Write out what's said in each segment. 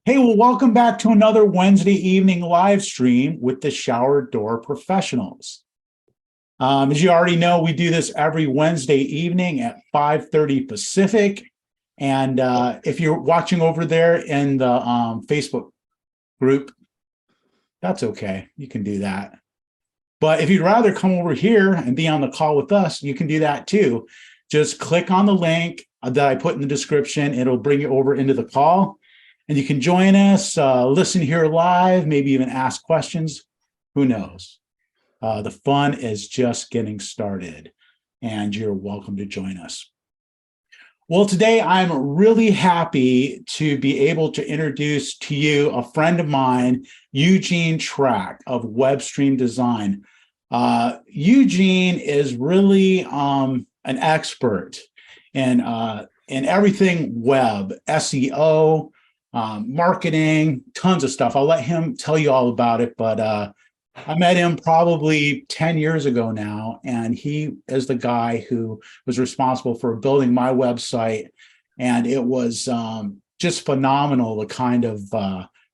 Hey, well, welcome back to another Wednesday evening live stream with the Shower Door Professionals. As you already know, we do this every Wednesday evening at 5:30 Pacific. And if you're watching over there in the Facebook group, that's okay. You can do that. But if you'd rather come over here and be on the call with us, you can do that too. Just click on the link that I put in the description. It'll bring you over into the call. And you can join us, listen here live, maybe even ask questions. Who knows? The fun is just getting started, and you're welcome to join us. Well, today I'm really happy to be able to introduce to you a friend of mine, Eugene Trak of Webstream Design. Eugene is really an expert in everything web, SEO, marketing, tons of stuff. I'll let him tell you all about it, but I met him probably 10 years ago now, and he is the guy who was responsible for building my website, and it was just phenomenal, the kind of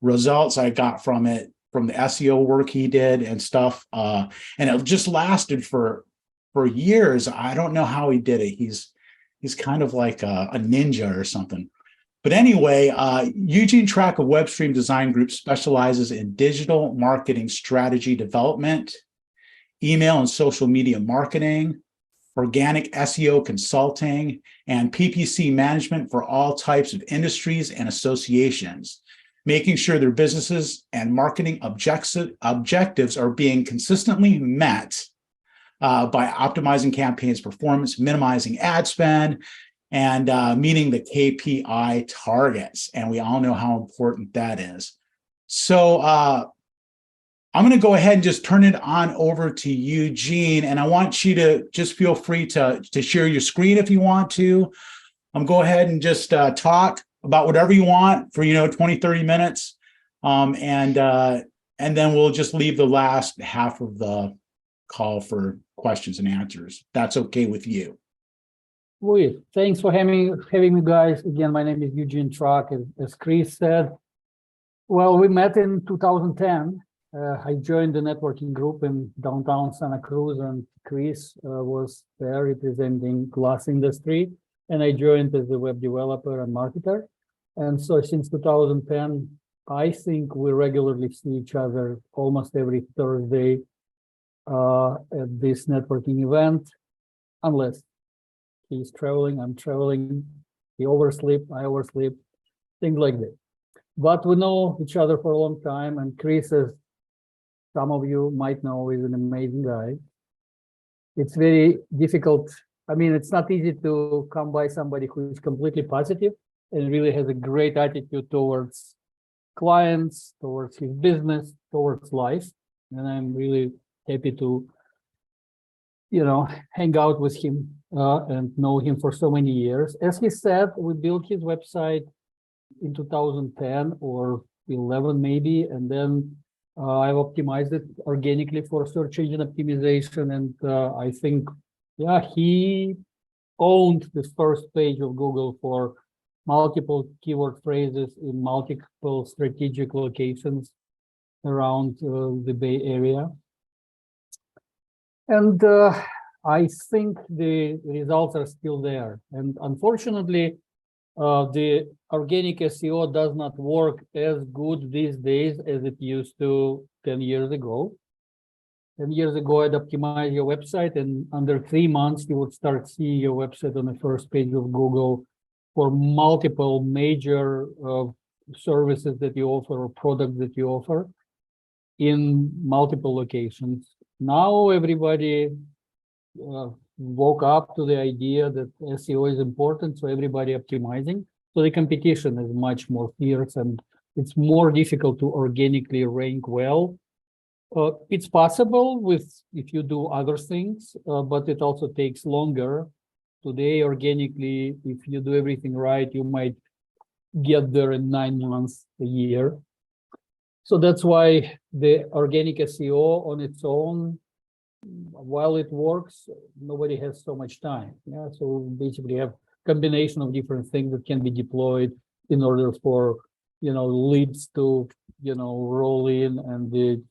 results I got from it, from the SEO work he did and stuff, and it just lasted for years. I don't know how he did it. He's kind of like a ninja or something. But anyway, Eugene Trak of Webstream Design Group specializes in digital marketing strategy development, email and social media marketing, organic SEO consulting, and PPC management for all types of industries and associations, making sure their businesses and marketing objectives are being consistently met by optimizing campaigns performance, minimizing ad spend, and meeting the KPI targets. And we all know how important that is. So I'm going to go ahead and just turn it on over to Eugene. And I want you to just feel free to share your screen if you want to. Go ahead and just talk about whatever you want for, 20, 30 minutes. And then we'll just leave the last half of the call for questions and answers. That's okay with you. Louis, thanks for having me, guys. Again, my name is Eugene Trak, as Chris said. Well, we met in 2010. I joined the networking group in downtown Santa Cruz, and Chris was there representing glass industry, and I joined as a web developer and marketer. And so since 2010, I think we regularly see each other almost every Thursday at this networking event, unless he's traveling, I'm traveling, he oversleep, I oversleep, things like that. But we know each other for a long time, and Chris, as some of you might know, is an amazing guy. It's very difficult. I mean, it's not easy to come by somebody who is completely positive and really has a great attitude towards clients, towards his business, towards life. And I'm really happy to hang out with him and know him for so many years. As he said, we built his website in 2010 or 11 maybe, and then I've optimized it organically for search engine optimization. And I think, he owned the first page of Google for multiple keyword phrases in multiple strategic locations around the Bay Area. And I think the results are still there. And unfortunately, the organic SEO does not work as good these days as it used to 10 years ago. 10 years ago, I'd optimize your website, and under 3 months, you would start seeing your website on the first page of Google for multiple major services that you offer or products that you offer in multiple locations. Now everybody woke up to the idea that SEO is important, so everybody optimizing. So the competition is much more fierce, and it's more difficult to organically rank well. It's possible if you do other things, but it also takes longer. Today, organically, if you do everything right, you might get there in 9 months, a year. So that's why the organic SEO on its own, while it works, nobody has so much time. So basically have combination of different things that can be deployed in order for leads to, roll in and the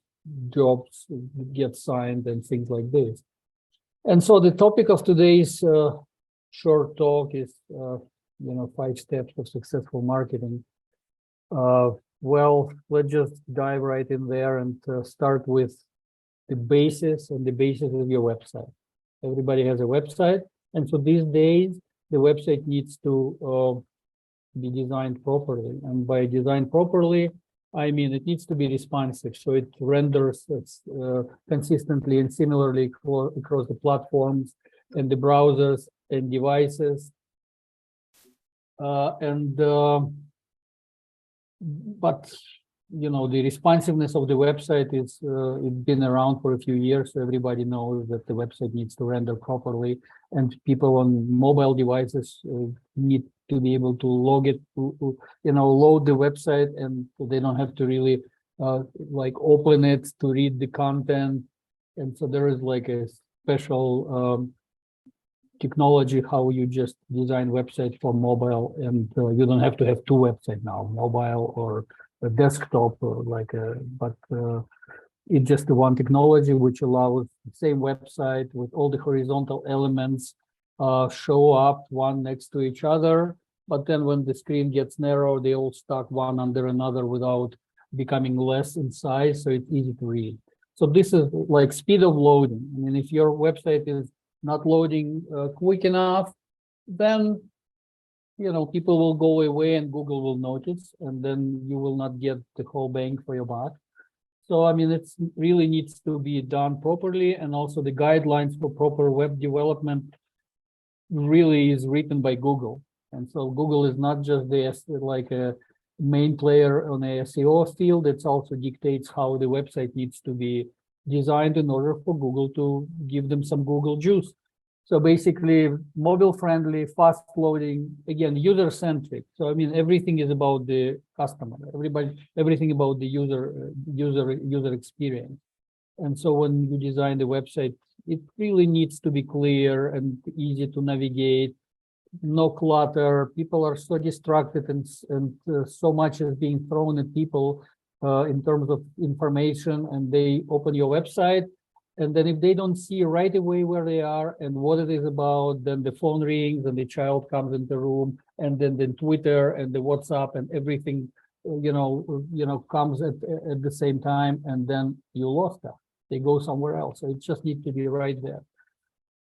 jobs get signed and things like this. And so the topic of today's short talk is, 5 steps of successful marketing. Well, let's just dive right in there and start with the basis, and the basis of your website. Everybody has a website, and so these days the website needs to be designed properly. And by designed properly, I mean it needs to be responsive, so it renders consistently and similarly across the platforms and the browsers and devices. But the responsiveness of the website is it's been around for a few years, so everybody knows that the website needs to render properly, and people on mobile devices need to be able to load the website, and they don't have to really open it to read the content. And so there is like a special technology how you just design website for mobile, and you don't have to have 2 websites now, mobile or a desktop, but it's just the one technology which allows the same website with all the horizontal elements show up one next to each other. But then when the screen gets narrow, they all stack one under another without becoming less in size, so it's easy to read. So this is like speed of loading. I mean, if your website is not loading quick enough, then people will go away and Google will notice, and then you will not get the whole bang for your buck. So I mean, it really needs to be done properly, and also the guidelines for proper web development really is written by Google. And so Google is not just a main player on the SEO field, it also dictates how the website needs to be designed in order for Google to give them some Google juice. So basically, mobile friendly, fast loading, again, user centric. So I mean, everything is about the customer. Everything about the user experience. And so when you design the website, it really needs to be clear and easy to navigate. No clutter. People are so distracted, and so much is being thrown at people in terms of information, and they open your website. And then if they don't see right away where they are and what it is about, then the phone rings and the child comes in the room, and then the Twitter and the WhatsApp and everything, comes at the same time, and then you lost them. They go somewhere else. So it just needs to be right there.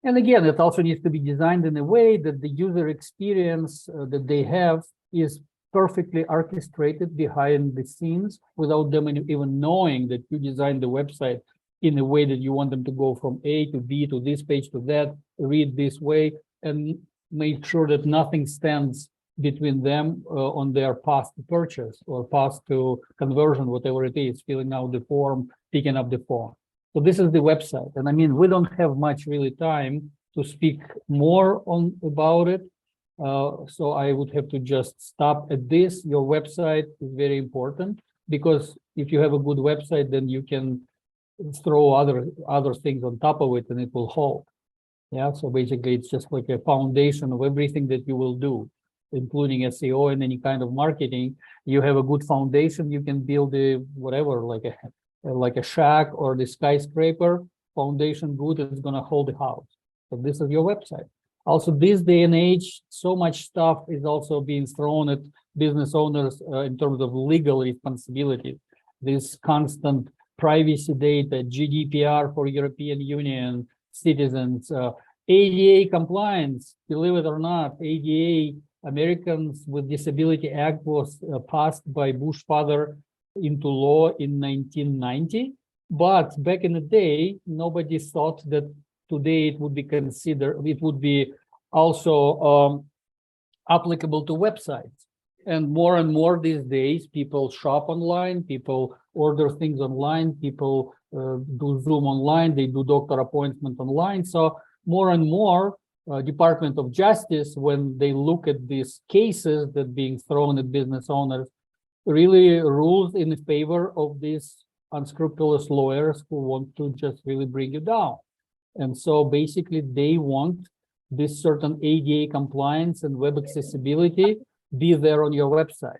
And again, it also needs to be designed in a way that the user experience that they have is perfectly orchestrated behind the scenes without them even knowing that you designed the website in a way that you want them to go from A to B to this page to that, read this way, and make sure that nothing stands between them on their path to purchase or path to conversion, whatever it is, filling out the form, picking up the phone. So this is the website. And I mean, we don't have much really time to speak more about it. So I would have to just stop at this. Your website is very important, because if you have a good website, then you can throw other things on top of it and it will hold. Yeah, so basically it's just like a foundation of everything that you will do, including SEO and any kind of marketing. You have a good foundation, you can build a whatever, like a shack or the skyscraper. Foundation good, is going to hold the house. So this is your website. Also, this day and age, so much stuff is also being thrown at business owners in terms of legal responsibility. This constant privacy data, GDPR for European Union citizens, ADA compliance, believe it or not, ADA, Americans with Disability Act, was passed by Bush father into law in 1990. But back in the day, nobody thought that today it would be also applicable to websites. And more these days, people shop online, people order things online, people do Zoom online, they do doctor appointment online. So more and more Department of Justice, when they look at these cases that being thrown at business owners, really rules in favor of these unscrupulous lawyers who want to just really bring you down. And so basically they want this certain ADA compliance and web accessibility be there on your website.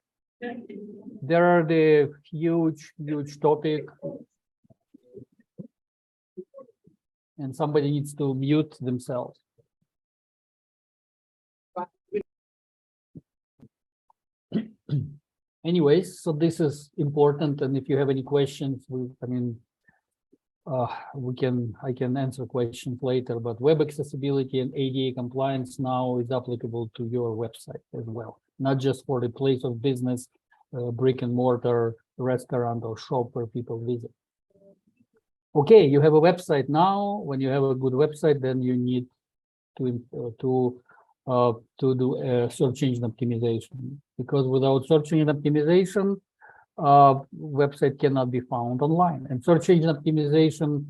There are the huge topic, and somebody needs to mute themselves. Anyways, so this is important, and if you have any questions, I can answer questions later, but web accessibility and ADA compliance now is applicable to your website as well, not just for the place of business, brick and mortar restaurant or shop where people visit. Okay, you have a website now. When you have a good website, then you need to do search engine optimization, because without search engine optimization, website cannot be found online. And search engine optimization,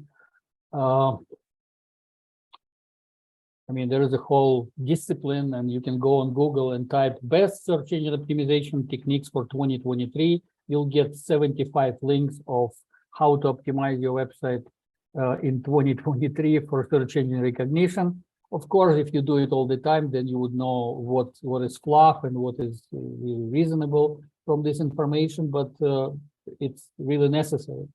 there is a whole discipline, and you can go on Google and type best search engine optimization techniques for 2023. You'll get 75 links of how to optimize your website in 2023 for search engine recognition. Of course, if you do it all the time, then you would know what is fluff and what is really reasonable from this information, but it's really necessary.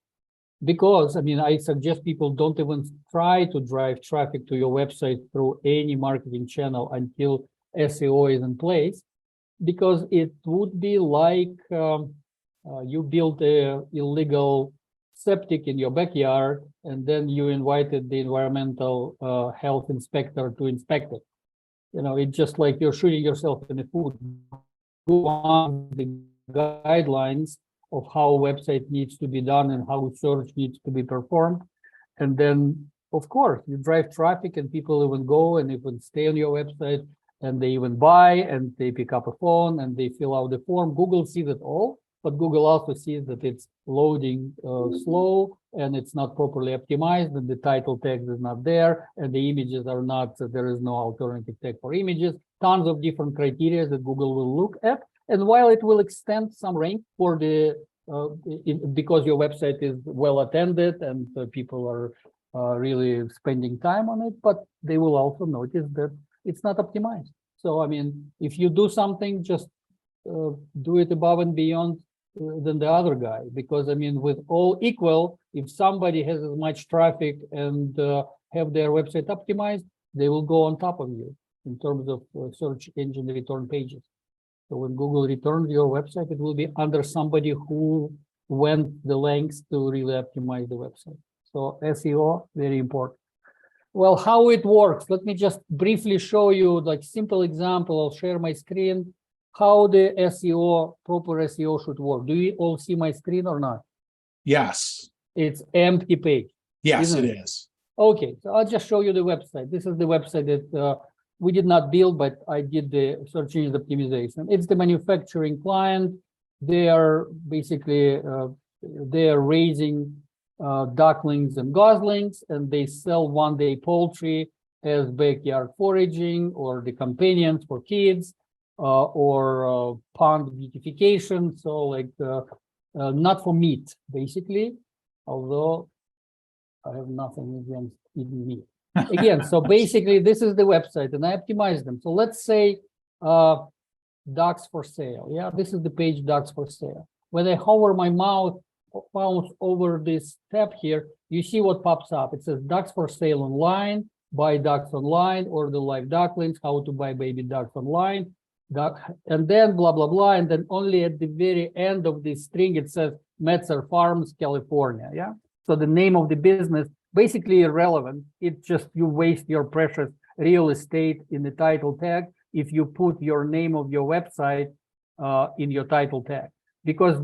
Because, I suggest people don't even try to drive traffic to your website through any marketing channel until SEO is in place, because it would be like you built an illegal septic in your backyard, and then you invited the environmental health inspector to inspect it. It's just like you're shooting yourself in the foot. Go on the guidelines of how a website needs to be done and how search needs to be performed. And then, of course, you drive traffic, and people even go and even stay on your website, and they even buy, and they pick up a phone, and they fill out the form. Google sees it all, but Google also sees that it's loading slow, and it's not properly optimized, and the title text is not there, and the images are not, there is no alternative tag for images. Tons of different criteria that Google will look at. And while it will extend some rank for the, because your website is well attended and people are really spending time on it, but they will also notice that it's not optimized. So, if you do something, just do it above and beyond than the other guy, because with all equal, if somebody has as much traffic and have their website optimized, they will go on top of you in terms of search engine return pages. So when Google returns your website, it will be under somebody who went the lengths to really optimize the website. So SEO, very important. Well, how it works, let me just briefly show you like simple example. I'll share my screen, how the SEO, proper SEO should work. Do you all see my screen or not? Yes. It's empty page. Yes, it is. Okay, so I'll just show you the website. This is the website that we did not build, but I did the search engine optimization. It's the manufacturing client. They are basically, they are raising ducklings and goslings, and they sell one-day poultry as backyard foraging, or the companions for kids, or pond beautification. So like not for meat, basically, although I have nothing against eating meat. Again, so basically this is the website, and I optimize them. So let's say ducks for sale. Yeah, this is the page, ducks for sale. When I hover my mouse over this tab here, you see what pops up. It says ducks for sale online, buy ducks online, order live ducklings, how to buy baby ducks online, and then blah, blah, blah. And then only at the very end of this string, it says Metzer Farms, California. Yeah. So the name of the business, basically irrelevant. It's just you waste your precious real estate in the title tag if you put your name of your website in your title tag, because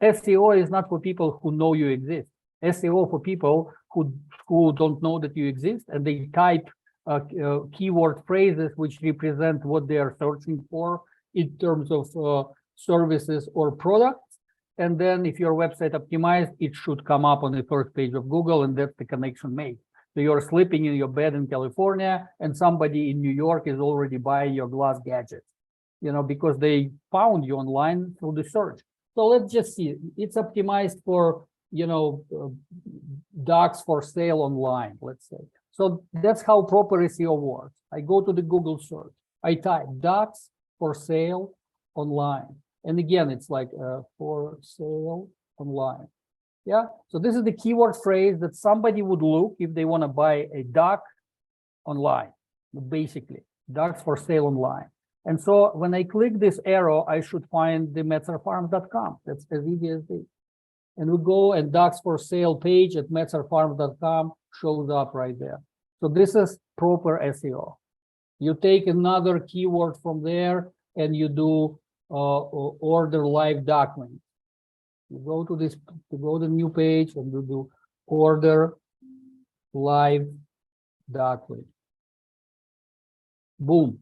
SEO is not for people who know you exist. SEO for people who don't know that you exist, and they type keyword phrases which represent what they are searching for in terms of services or products. And then if your website optimized, it should come up on the first page of Google, and that's the connection made. So you're sleeping in your bed in California, and somebody in New York is already buying your glass gadgets, because they found you online through the search. So let's just see, it's optimized for, ducks for sale online, let's say. So that's how proper SEO works. I go to the Google search, I type ducks for sale online. And again, it's like for sale online. Yeah, so this is the keyword phrase that somebody would look if they want to buy a duck online, basically, ducks for sale online. And so when I click this arrow, I should find the metzgerfarms.com. That's as easy as this. And we go and ducks for sale page at metzgerfarms.com shows up right there. So this is proper SEO. You take another keyword from there and you do order live duck link. You go to this, you go to the new page and you do order live duck link. Boom.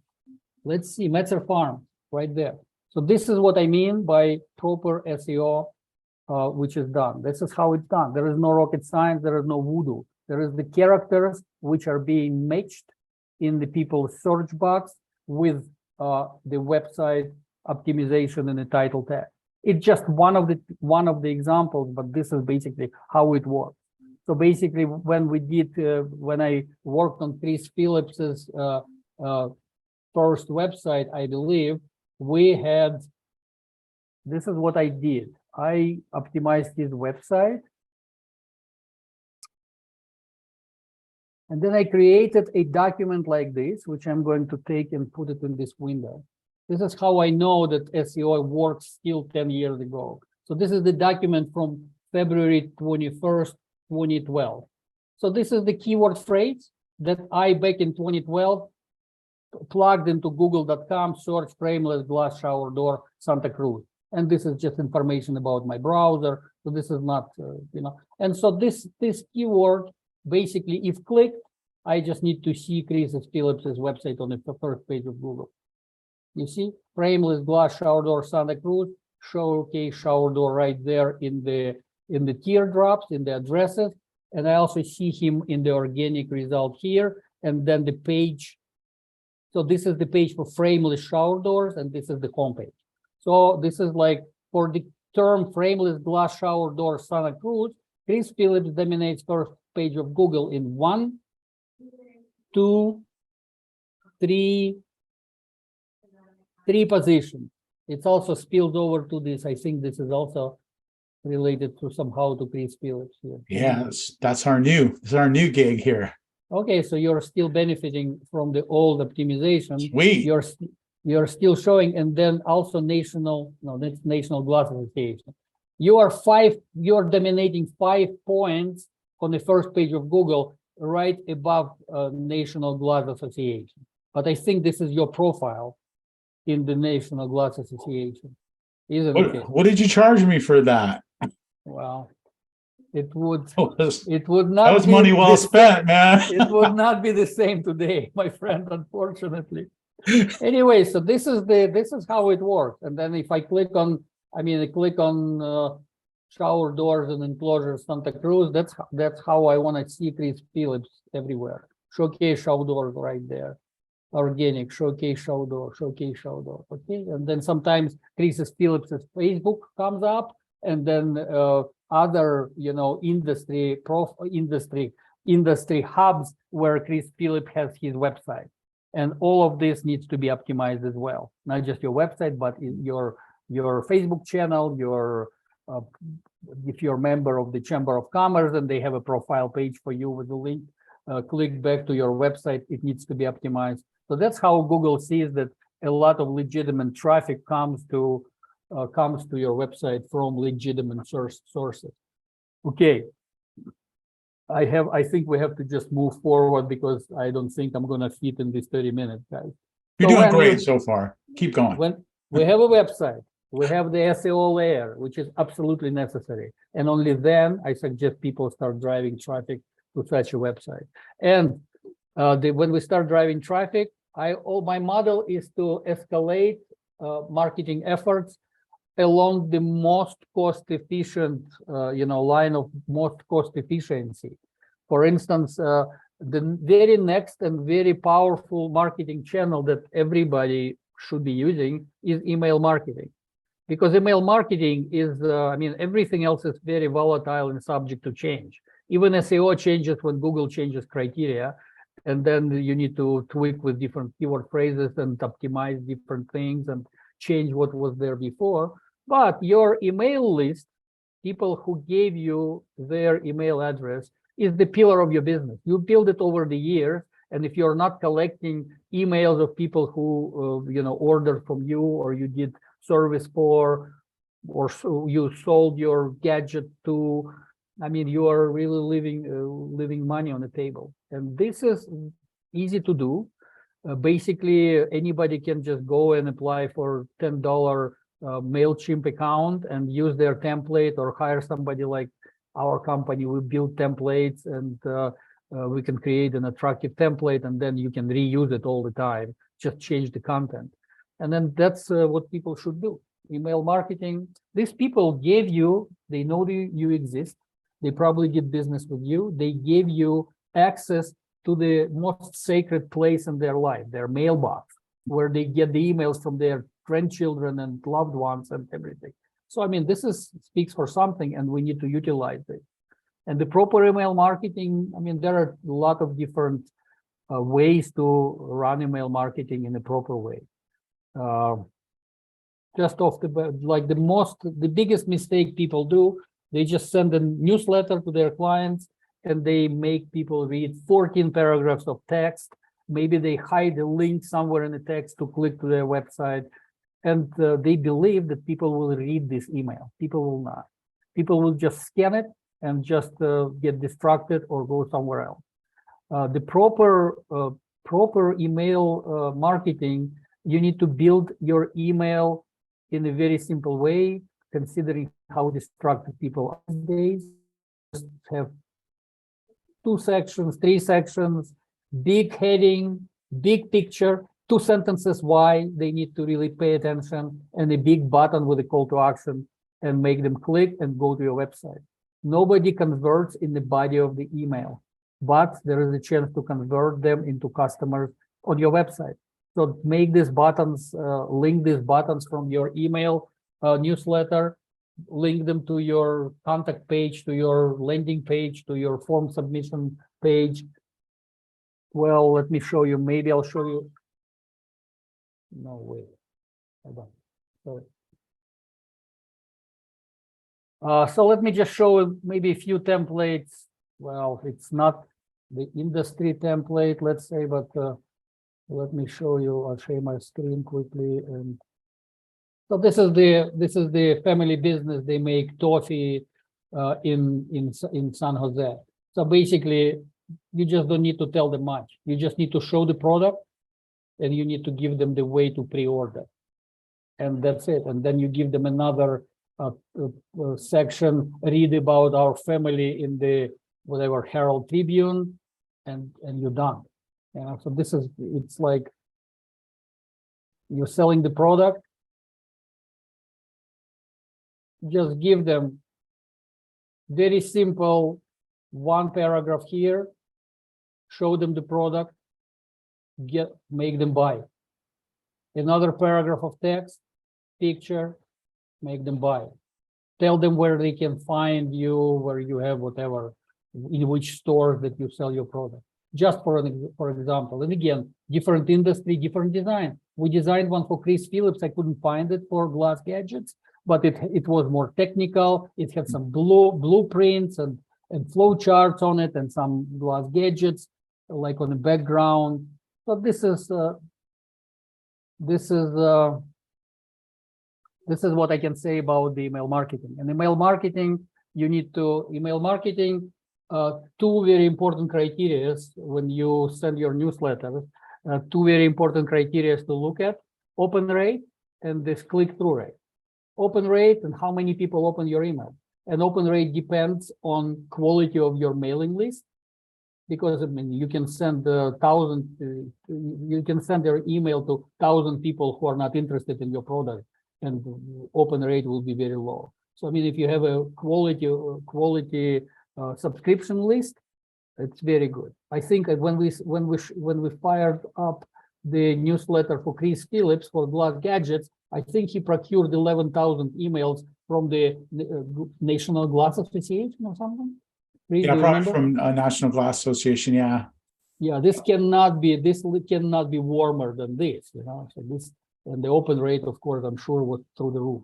Let's see, Metzer Farm right there. So this is what I mean by proper SEO, which is done. This is how it's done. There is no rocket science. There is no voodoo. There is the characters which are being matched in the people's search box with the website optimization and the title tag. It's just one of the examples, but this is basically how it works. So basically, when I worked on Chris Phillips's first website, I believe we had, this is what I did. I optimized his website. And then I created a document like this, which I'm going to take and put it in this window. This is how I know that SEO worked still 10 years ago. So this is the document from February 21st, 2012. So this is the keyword phrase that I, back in 2012, plugged into google.com, search frameless glass shower door, Santa Cruz. And this is just information about my browser. So this is not, and so this keyword, basically, if clicked, I just need to see Chris Phillips's website on the first page of Google. You see, frameless glass shower door Santa Cruz, showcase shower door right there in the teardrops, in the addresses, and I also see him in the organic result here, and then the page. So this is the page for frameless shower doors, and this is the homepage. So this is like for the term frameless glass shower door Santa Cruz, Chris Phillips dominates first page of Google in 1, 2, 3 positions. It's also spilled over to this. I think this is also related to somehow to Chris Phillips here. Yeah, that's our new gig here. Okay, so you're still benefiting from the old optimization. Sweet. You're still showing, and then also that's National Glass Association. You're dominating 5 points on the first page of Google, right above National Glass Association. But I think this is your profile in the National Glass Association, isn't it? What did you charge me for that? Well, it would not. That was money well spent, man. It would not be the same today, my friend, unfortunately. Anyway, so this is how it works. And then if I click on, shower doors and enclosures Santa Cruz, that's how I want to see Chris Phillips everywhere. Showcase shower doors right there. Organic, showcase shower door, okay? And then sometimes Chris Phillips' Facebook comes up, and then other, industry hubs where Chris Phillips has his website. And all of this needs to be optimized as well. Not just your website, but your Facebook channel, if you're a member of the Chamber of Commerce and they have a profile page for you with the link, click back to your website, it needs to be optimized. So that's how Google sees that a lot of legitimate traffic comes to your website from legitimate sources. Okay. I think we have to just move forward because I don't think I'm going to fit in this 30 minutes, guys. You're doing great so far. Keep going. When we have a website, we have the SEO layer, which is absolutely necessary. And only then I suggest people start driving traffic to such a website. And when we start driving traffic, my model is to escalate marketing efforts along the most cost-efficient, line of most cost efficiency. For instance, the very next and very powerful marketing channel that everybody should be using is email marketing. Because email marketing is, everything else is very volatile and subject to change. Even SEO changes when Google changes criteria, and then you need to tweak with different keyword phrases and optimize different things. And change what was there before. But your email list, people who gave you their email address, is the pillar of your business. You build it over the years, and if you're not collecting emails of people who ordered from you, or you did service for, or you sold your gadget to, I mean, you are really leaving money on the table. And this is easy to do. Basically, anybody can just go and apply for $10 MailChimp account and use their template, or hire somebody like our company. We build templates, and we can create an attractive template, and then you can reuse it all the time, just change the content. And then that's what people should do. Email marketing, these people gave you, they know you exist, they probably did business with you, they gave you access to the most sacred place in their life, their mailbox, where they get the emails from their grandchildren and loved ones and everything. So, I mean, this speaks for something, and we need to utilize it. And the proper email marketing, I mean, there are a lot of different ways to run email marketing in a proper way. Just off the bat, like the biggest mistake people do, they just send a newsletter to their clients, and they make people read 14 paragraphs of text. Maybe they hide a link somewhere in the text to click to their website. And they believe that people will read this email. People will not. People will just scan it and just get distracted or go somewhere else. The proper email marketing, you need to build your email in a very simple way, considering how distracted people are these days. Just have 2 sections, 3 sections, big heading, big picture, 2 sentences why they need to really pay attention, and a big button with a call to action, and make them click and go to your website. Nobody converts in the body of the email, but there is a chance to convert them into customers on your website. So make these buttons, link these buttons from your email newsletter, link them to your contact page, to your landing page, to your form submission page. Well, let me show you. Maybe I'll show you. No, wait. Hold on. Sorry. So let me just show maybe a few templates. Well, it's not the industry template, let's say, but let me show you. I'll share my screen quickly. And so this is the family business. They make toffee in San Jose. So basically, you just don't need to tell them much. You just need to show the product, and you need to give them the way to pre-order, and that's it. And then you give them another section, read about our family in the whatever Herald Tribune, and you're done. So it's like you're selling the product. Just give them very simple 1 paragraph here, show them the product, make them buy. Another paragraph of text, picture, make them buy. Tell them where they can find you, where you have whatever, in which stores that you sell your product. Just for example. And again, different industry, different design. We designed one for Chris Phillips. I couldn't find it for glass gadgets, but it was more technical. It had some blueprints and flow charts on it, and some glass gadgets like on the background. So this is what I can say about the email marketing. And email marketing, you need to email marketing 2 very important criteria when you send your newsletter. 2 very important criteria to look at: open rate and this click-through rate. Open rate and how many people open your email. And open rate depends on quality of your mailing list, because I mean you can send you can send their email to 1,000 people who are not interested in your product, and open rate will be very low. So I mean, if you have a quality subscription list, it's very good. I think that when we fired up the newsletter for Chris Phillips for glass gadgets, I think he procured 11,000 emails from the National Glass Association or something. Chris, yeah, probably from National Glass Association. Yeah. Yeah, this cannot be warmer than this, you know. So this, And the open rate, of course, I'm sure was through the roof.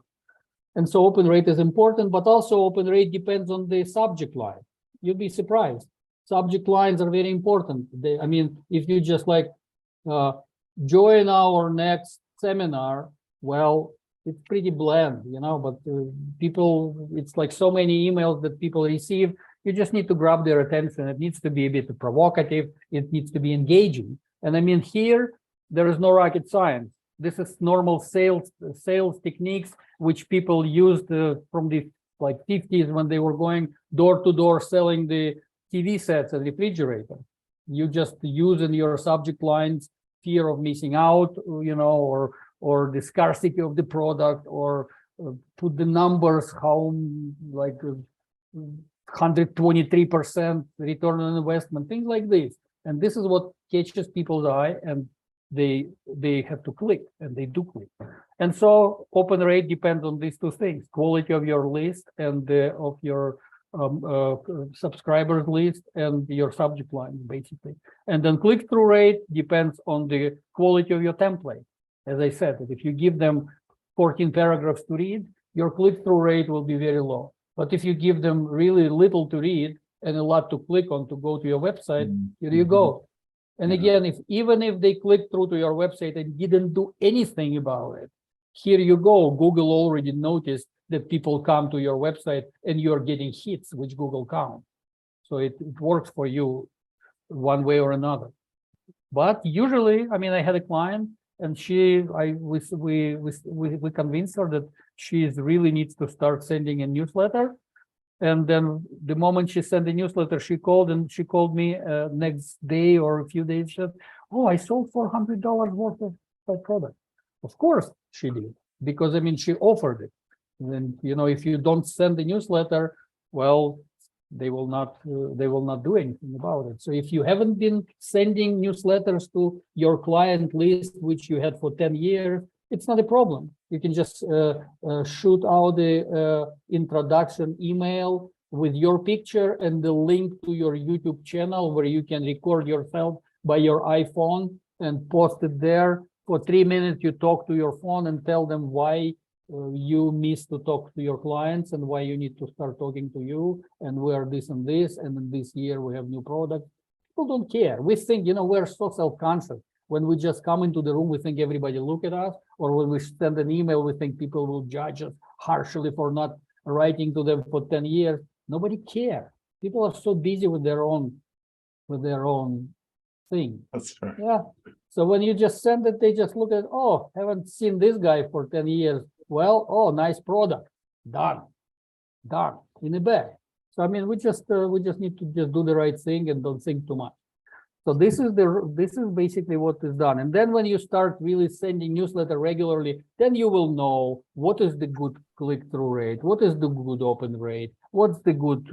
And so open rate is important, but also open rate depends on the subject line. You'll be surprised. Subject lines are very important. I mean, if you just like join our next seminar, well, it's pretty bland, you know, but people, it's like so many emails that people receive. You just need to grab their attention. It needs to be a bit provocative. It needs to be engaging. And I mean, here, there is no rocket science. This is normal sales techniques, which people used from the like 50s when they were going door to door selling the TV sets and refrigerator. You just use in your subject lines fear of missing out, you know, or the scarcity of the product, or put the numbers, how like 123% return on investment, things like this. And this is what catches people's eye, and they have to click, and they do click. And so open rate depends on these two things: quality of your list and of your subscribers list and your subject line, basically. And then click-through rate depends on the quality of your template. As I said, if you give them 14 paragraphs to read, your click-through rate will be very low. But if you give them really little to read and a lot to click on to go to your website, here you go. And again, even if they click through to your website and didn't do anything about it, here you go. Google already noticed that people come to your website and you're getting hits, which Google counts. So it works for you one way or another. But usually, I mean, I had a client, and we convinced her that she really needs to start sending a newsletter. And then the moment she sent the newsletter, she called me next day or a few days. She said, "Oh, I sold $400 worth of product." Of course she did, because I mean, she offered it. And then, you know, if you don't send the newsletter, well, they will not do anything about it. So if you haven't been sending newsletters to your client list, which you had for 10 years, it's not a problem. You can just shoot out the introduction email with your picture and the link to your YouTube channel, where you can record yourself by your iPhone and post it there. For 3 minutes, you talk to your phone and tell them why you missed to talk to your clients and why you need to start talking to you, and we are this and this, and in this year we have new product. People don't care. We think, you know, we're so self-conscious. When we just come into the room, we think everybody look at us, or when we send an email, we think people will judge us harshly for not writing to them for 10 years. Nobody cares. People are so busy with their own thing. That's right. Yeah. So when you just send it, they just look at, oh, haven't seen this guy for 10 years. Well, oh, nice product. Done in a bag. So I mean, we just need to just do the right thing and don't think too much. So this is basically what is done. And then when you start really sending newsletter regularly, then you will know what is the good click-through rate, what is the good open rate, what's the good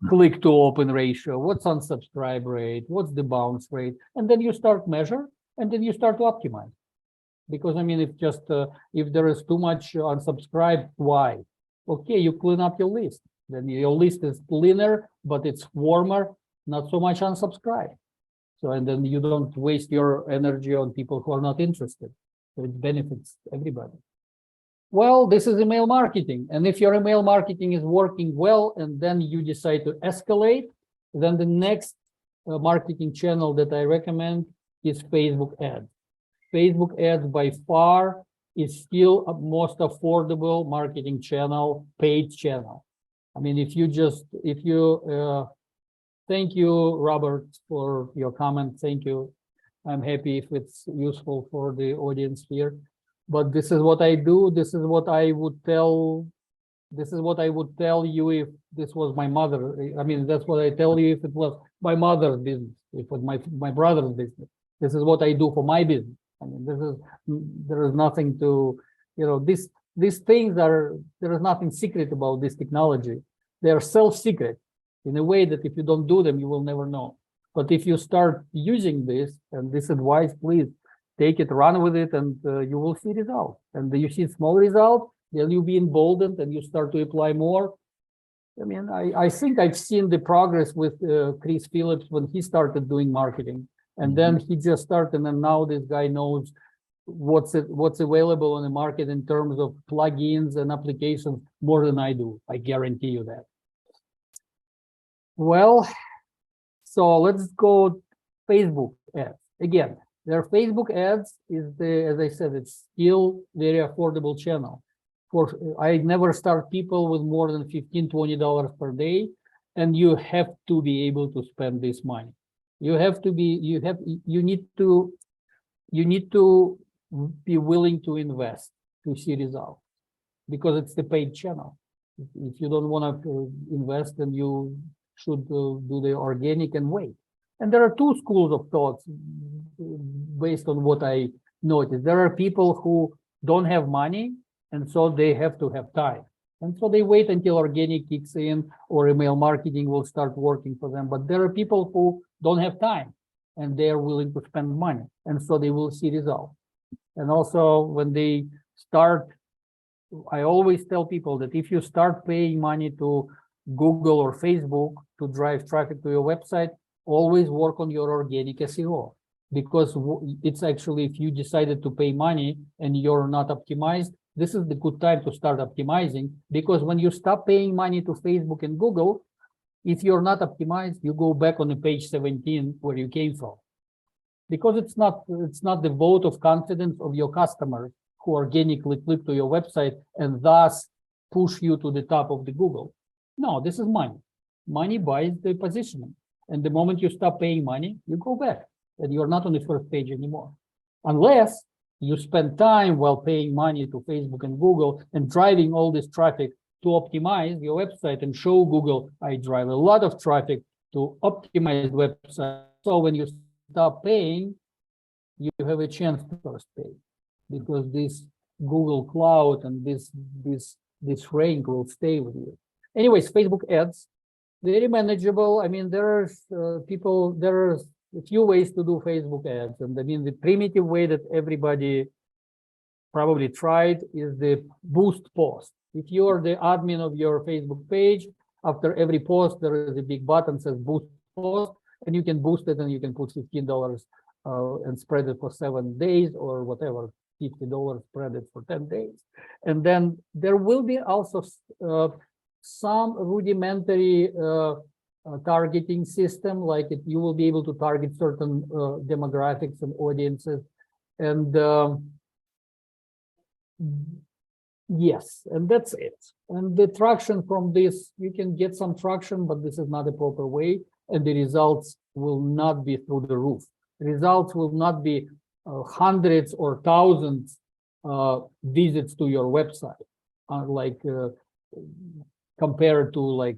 click-to-open ratio, what's unsubscribe rate, what's the bounce rate, and then you start measure, and then you start to optimize. Because I mean, if there is too much unsubscribed, why? Okay, you clean up your list. Then your list is cleaner, but it's warmer, not so much unsubscribed. So, and then you don't waste your energy on people who are not interested. So it benefits everybody. Well, this is email marketing. And if your email marketing is working well, and then you decide to escalate, then the next marketing channel that I recommend is Facebook ads. Facebook ads by far is still a most affordable marketing channel, paid channel. I mean, thank you, Robert, for your comment. Thank you. I'm happy if it's useful for the audience here. But this is what I do. This is what I would tell. This is what I would tell you if this was my mother. I mean, that's what I tell you if it was my mother's business, if it was my brother's business. This is what I do for my business. I mean, there is nothing to, you know, these things there is nothing secret about this technology. They are self-secret in a way that if you don't do them, you will never know. But if you start using this and this advice, please take it, run with it, and you will see results. And you see small results, then you'll be emboldened and you start to apply more. I mean, I think I've seen the progress with Chris Phillips when he started doing marketing. And then he just started, and now this guy knows what's available on the market in terms of plugins and applications more than I do. I guarantee you that. Well, so let's go Facebook ads. Again, their Facebook ads is as I said, it's still very affordable channel. I never start people with more than $15, $20 per day, and you have to be able to spend this money. You need to be willing to invest to see results, because it's the paid channel. If you don't want to invest, then you should do the organic and wait. And there are two schools of thoughts based on what I noticed. There are people who don't have money, and so they have to have time. And so they wait until organic kicks in or email marketing will start working for them. But there are people who don't have time and they are willing to spend money. And so they will see results. And also when they start, I always tell people that if you start paying money to Google or Facebook to drive traffic to your website, always work on your organic SEO, because it's actually, if you decided to pay money and you're not optimized, this is the good time to start optimizing, because when you stop paying money to Facebook and Google, if you're not optimized, you go back on the page 17 where you came from, because it's not the vote of confidence of your customers who organically click to your website and thus push you to the top of the Google. No, this is money. Money buys the positioning. And the moment you stop paying money, you go back and you're not on the first page anymore. Unless you spend time while paying money to Facebook and Google and driving all this traffic to optimize your website and show Google, I drive a lot of traffic to optimize the website. So when you stop paying, you have a chance to first pay, because this Google Cloud and this rank will stay with you. Anyways, Facebook ads, very manageable. I mean, there's a few ways to do Facebook ads. And I mean, the primitive way that everybody probably tried is the boost post. If you are the admin of your Facebook page, after every post, there is a big button that says boost post, and you can boost it and you can put $15 and spread it for 7 days or whatever, $50, spread it for 10 days. And then there will be also some rudimentary targeting system, like you will be able to target certain demographics and audiences. And yes, and that's it. And the traction from this, you can get some traction, but this is not the proper way. And the results will not be through the roof. Results will not be hundreds or thousands visits to your website, compared to like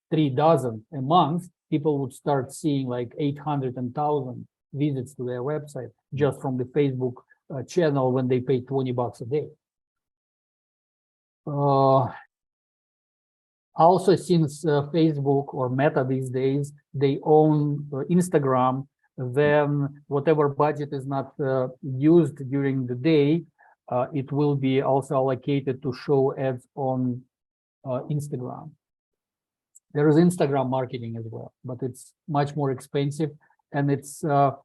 3 dozen a month. People would start seeing like 800 and 1,000 visits to their website just from the Facebook channel when they pay $20 a day. Also, since Facebook or Meta these days, they own Instagram, then whatever budget is not used during the day, it will be also allocated to show ads on Instagram. There is Instagram marketing as well, but it's much more expensive, and it's not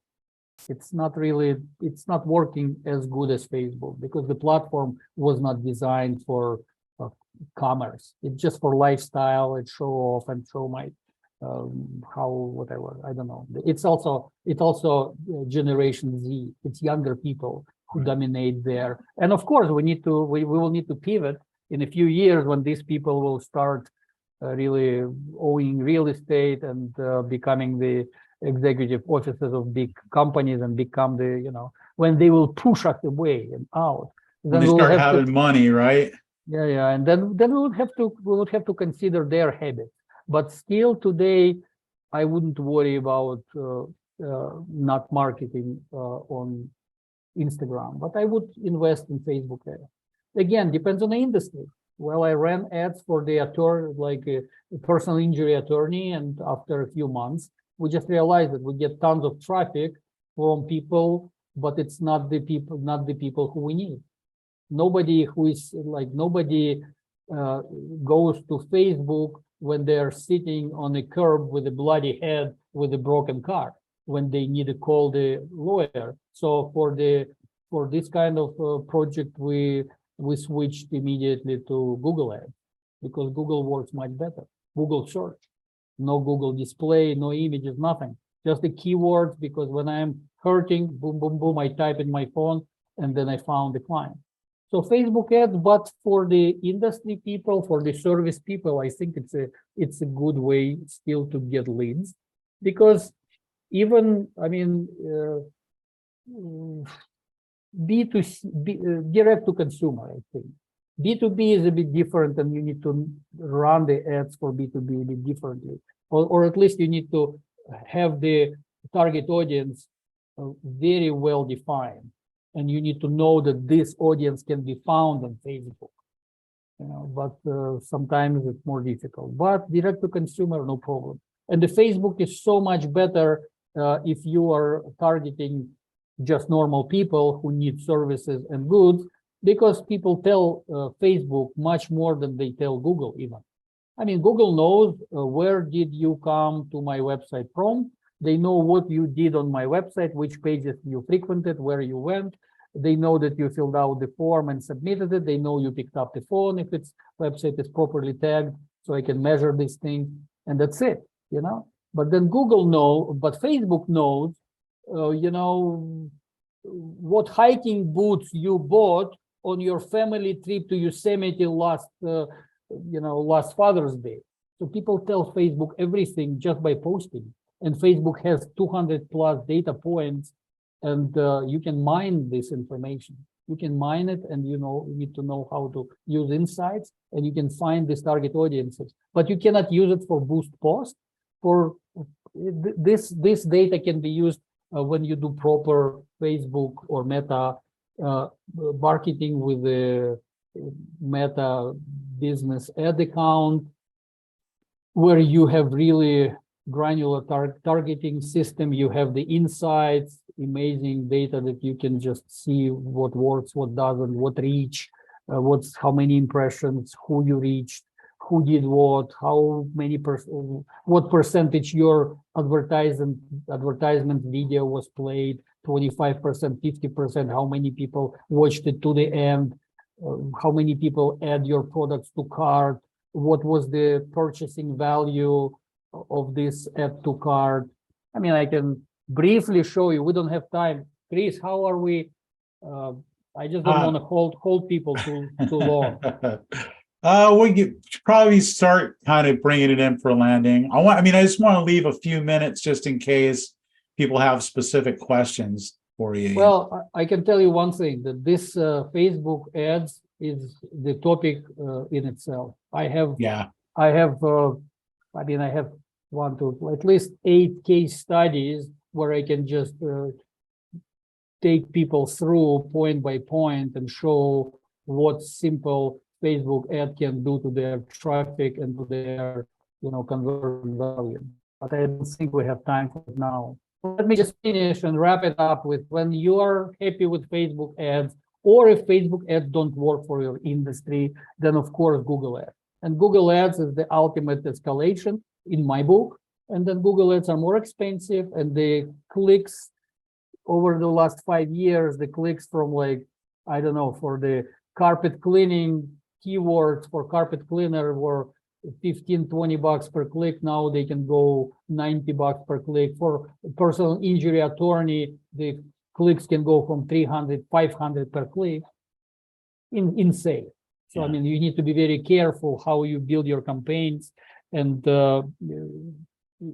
working as good as Facebook, because the platform was not designed for commerce. It's just for lifestyle and show off and show my whatever, I don't know. It's also Generation Z. It's younger people who dominate there. And of course, we will need to pivot in a few years when these people will start really owning real estate and becoming the executive officers of big companies and become when they will push us away and out. Then they start having money, right? Yeah, and then we would have to consider their habits. But still today, I wouldn't worry about not marketing on Instagram, but I would invest in Facebook ads. Again, depends on the industry. Well, I ran ads for the attorney, like a personal injury attorney, and after a few months, we just realized that we get tons of traffic from people, but it's not the people who we need. Nobody goes to Facebook when they're sitting on a curb with a bloody head with a broken car, when they need to call the lawyer. So for for this kind of project, we switched immediately to Google Ads because Google works much better. Google search, no Google display, no images, nothing. Just the keywords, because when I'm hurting, boom, boom, boom, I type in my phone and then I found the client. So Facebook ads, but for the industry people, for the service people, I think it's a good way still to get leads, because even, I mean, B2C, direct to consumer, I think. B2B is a bit different, and you need to run the ads for B2B a bit differently, or at least you need to have the target audience very well defined, and you need to know that this audience can be found on Facebook. You know, but sometimes it's more difficult. But direct to consumer, no problem. And the Facebook is so much better if you are targeting just normal people who need services and goods, because people tell Facebook much more than they tell Google even. I mean, Google knows where did you come to my website from. They know what you did on my website, which pages you frequented, where you went. They know that you filled out the form and submitted it. They know you picked up the phone if its website is properly tagged, so I can measure this thing, and that's it, you know. But then Google knows, but Facebook knows, you know, what hiking boots you bought on your family trip to Yosemite last, you know, last Father's Day. So people tell Facebook everything just by posting, and Facebook has 200 plus data points, and you can mine this information. You can mine it, and you know, you need to know how to use insights, and you can find these target audiences. But you cannot use it for boost post. For this data can be used when you do proper Facebook or Meta marketing with the Meta business ad account, where you have really granular targeting system. You have the insights, amazing data that you can just see what works, what doesn't, what reach, how many impressions, who you reached, who did what, how many what percentage your advertisement video was played, 25%, 50%, how many people watched it to the end, how many people add your products to cart, what was the purchasing value of this add to cart. I mean, I can briefly show you. We don't have time. Chris, how are we? I just don't want to hold people too long. We could probably start kind of bringing it in for landing. I just want to leave a few minutes just in case people have specific questions for you. Well, I can tell you one thing, that this Facebook ads is the topic in itself. I have at least 8 case studies where I can just take people through point by point and show what simple Facebook ad can do to their traffic and to their, you know, conversion value. But I don't think we have time for it now. Let me just finish and wrap it up with, when you are happy with Facebook ads, or if Facebook ads don't work for your industry, then of course Google ads. And Google ads is the ultimate escalation in my book. And then Google ads are more expensive, and the clicks over the last 5 years, the clicks from, like, I don't know, for the carpet cleaning keywords for carpet cleaner were 15, 20 bucks per click. Now they can go 90 bucks per click. For personal injury attorney, the clicks can go from 300, 500 per click. Insane. So, yeah. I mean, you need to be very careful how you build your campaigns, and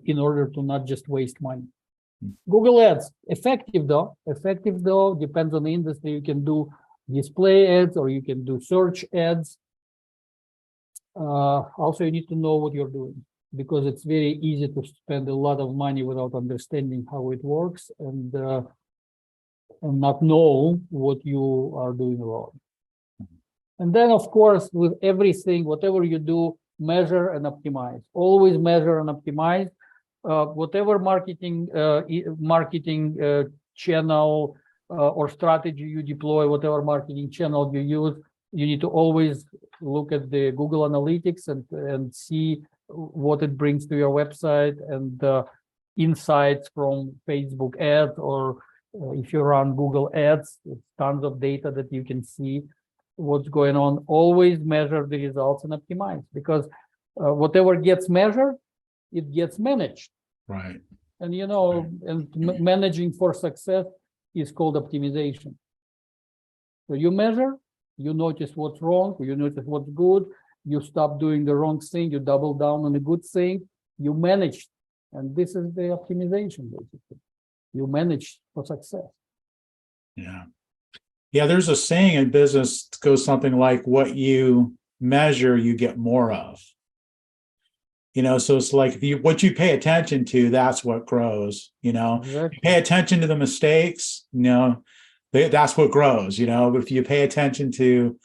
in order to not just waste money. Google ads, effective though, depends on the industry. You can do display ads, or you can do search ads. Also, you need to know what you're doing, because it's very easy to spend a lot of money without understanding how it works, and not know what you are doing wrong. And then, of course, with everything, whatever you do, measure and optimize. Always measure and optimize. Whatever marketing channel or strategy you deploy, whatever marketing channel you use, you need to always look at the Google Analytics and see what it brings to your website, and insights from Facebook ads, or If you run Google Ads, it's tons of data that you can see what's going on. Always measure the results and optimize, because whatever gets measured, it gets managed. Right. And managing for success is called optimization. So you measure, you notice what's wrong, you notice what's good, you stop doing the wrong thing, you double down on the good thing, you manage. And this is the optimization, basically. You manage for success. Yeah. Yeah, there's a saying in business that goes something like, what you measure, you get more of. So it's like what you pay attention to, that's what grows. Exactly. You pay attention to the mistakes, that's what grows. But if you pay attention to,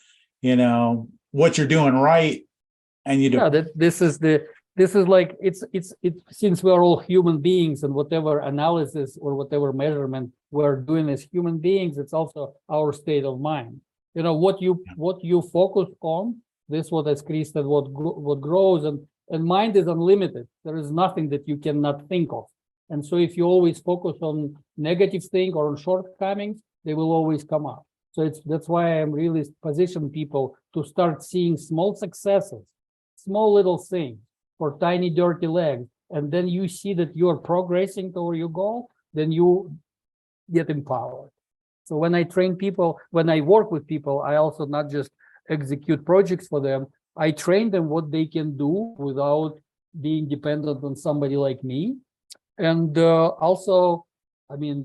what you're doing right, and this is like it's since we're all human beings, and whatever analysis or whatever measurement we're doing as human beings, it's also our state of mind. What you focus on, this what, as Chris said, what grows, and mind is unlimited. There is nothing that you cannot think of. And so if you always focus on negative thing or on shortcomings, they will always come up. So that's why I'm really position people to start seeing small successes, small little things for tiny dirty legs. And then you see that you're progressing toward your goal, then you get empowered. So when I train people, when I work with people, I also not just execute projects for them, I train them what they can do without being dependent on somebody like me. And also,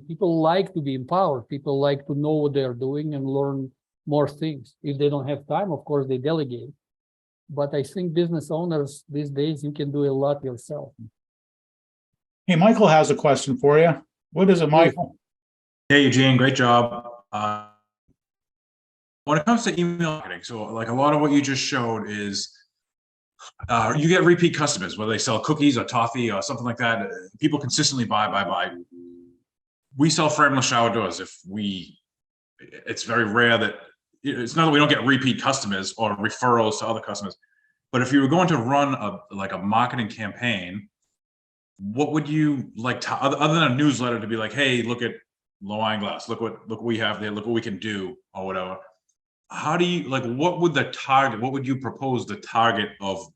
people like to be empowered. People like to know what they're doing and learn more things. If they don't have time, of course, they delegate. But I think business owners these days, you can do a lot yourself. Hey, Michael has a question for you. What is it, Michael? Hey, Eugene, great job. When it comes to email marketing, so like a lot of what you just showed is you get repeat customers, whether they sell cookies or toffee or something like that. People consistently buy. We sell frameless shower doors. It's very rare that, it's not that we don't get repeat customers or referrals to other customers, but if you were going to run a marketing campaign, what would you like to, other than a newsletter, to be like, hey, look at Low Iron Glass, look what we have there, look what we can do, or whatever. How do you, what would you propose the target of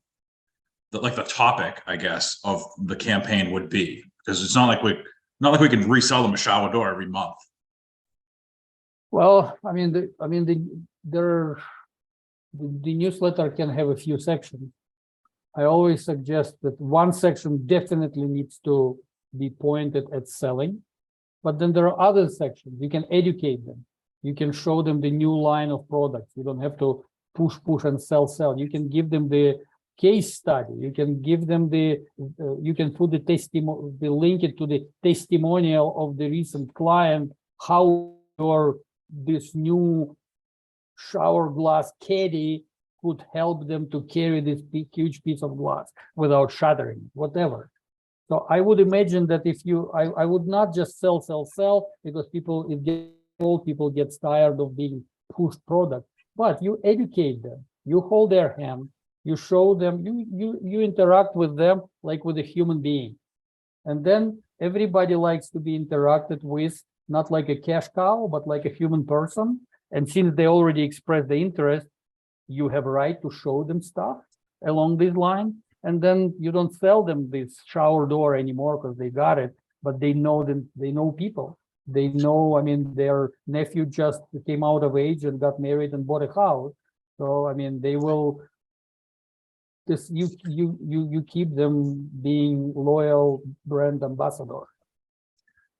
the topic, I guess, of the campaign would be? Because it's not like we can resell them a shower door every month. Well, the newsletter can have a few sections. I always suggest that one section definitely needs to be pointed at selling, but then there are other sections. You can educate them. You can show them the new line of products. You don't have to push and sell. You can give them the case study. You can give them you can put the link it to the testimonial of the recent client, how this new shower glass caddy could help them to carry this big, huge piece of glass without shattering, whatever. So I would imagine that if I would not just sell, because people get tired of being pushed product, but you educate them, you hold their hand, you show them, you interact with them like with a human being. And then everybody likes to be interacted with, not like a cash cow, but like a human person. And since they already expressed the interest, you have a right to show them stuff along this line. And then you don't sell them this shower door anymore because they got it, but they know them, they know people. They know, their nephew just came out of age and got married and bought a house. So, they will, you keep them being loyal brand ambassador.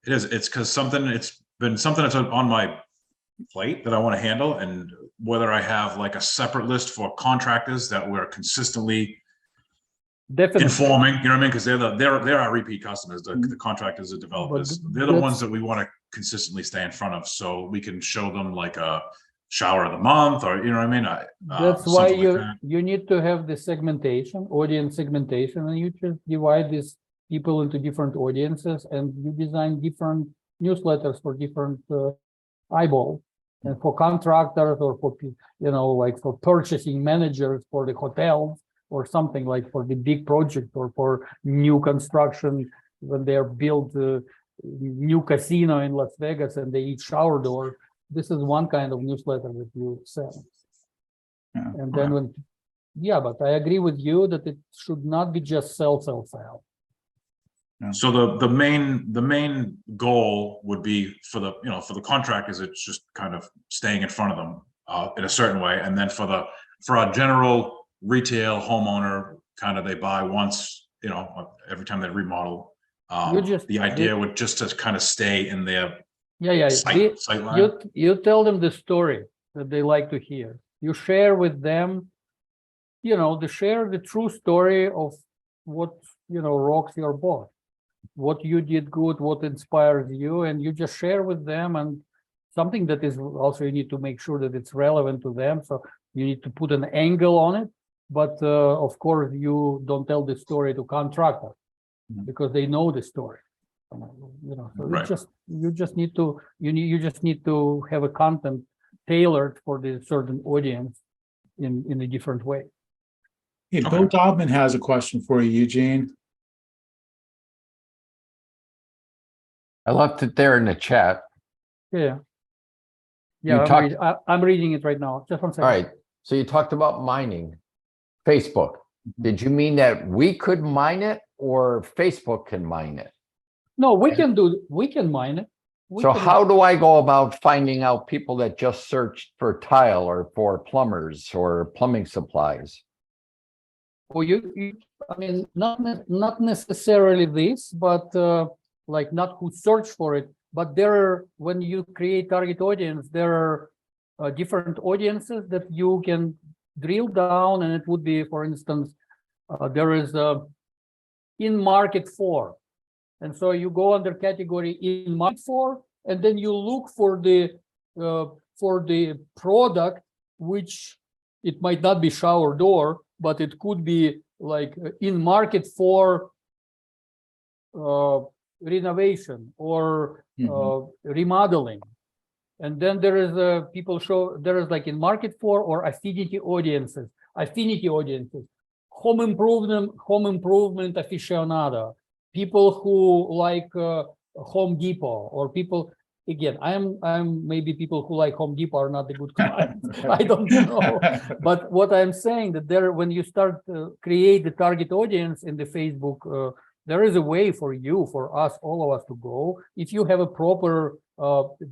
It is. It's it's been something that's on my plate that I want to handle, and whether I have like a separate list for contractors that we're consistently informing, you know what I mean? Because they're our repeat customers, the contractors, the developers. They're the ones that we want to consistently stay in front of, so we can show them like a shower of the month, or you know what I mean. That's why you need to have the segmentation, audience segmentation, and you just divide these people into different audiences, and you design different newsletters for different eyeballs, and for contractors, or for like for purchasing managers for the hotels, or something like for the big project, or for new construction when they're built new casino in Las Vegas and they eat shower doors. This is one kind of newsletter that you sell. Yeah. And then when, yeah, but I agree with you that it should not be just sell. So the main goal would be for the for the contractors, it's just kind of staying in front of them in a certain way, and then for a general retail homeowner, kind of they buy once, every time they remodel. The idea would just to kind of stay in their sight line. You tell them the story that they like to hear. You share with them, share the true story of what rocks your boat, what you did good, what inspires you, and you just share with them. And something that is also, you need to make sure that it's relevant to them, so you need to put an angle on it. But of course you don't tell the story to contractors because they know the story. So Right. you just need to have a content tailored for the certain audience in a different way. Hey, Bill Dobman has a question for you, Eugene. I left it there in the chat. Yeah. You Yeah, I'm reading it right now. Just one second. All right. So you talked about mining Facebook. Did you mean that we could mine it or Facebook can mine it? No, we can mine it. So how do I go about finding out people that just searched for tile or for plumbers or plumbing supplies? Well, I mean, not necessarily this, but like not who search for it, but when you create target audience, there are different audiences that you can drill down, and it would be, for instance, there is in market for, and so you go under category in market for, and then you look for the product, which it might not be shower door, but it could be like in market for renovation or remodeling. And then there is there is like in market for or affinity audiences, home improvement aficionado, people who like Home Depot, or people, again, I'm maybe people who like Home Depot are not the good clients. I don't know. But what I'm saying that when you start create the target audience in the Facebook, there is a way for us, all of us to go. If you have a proper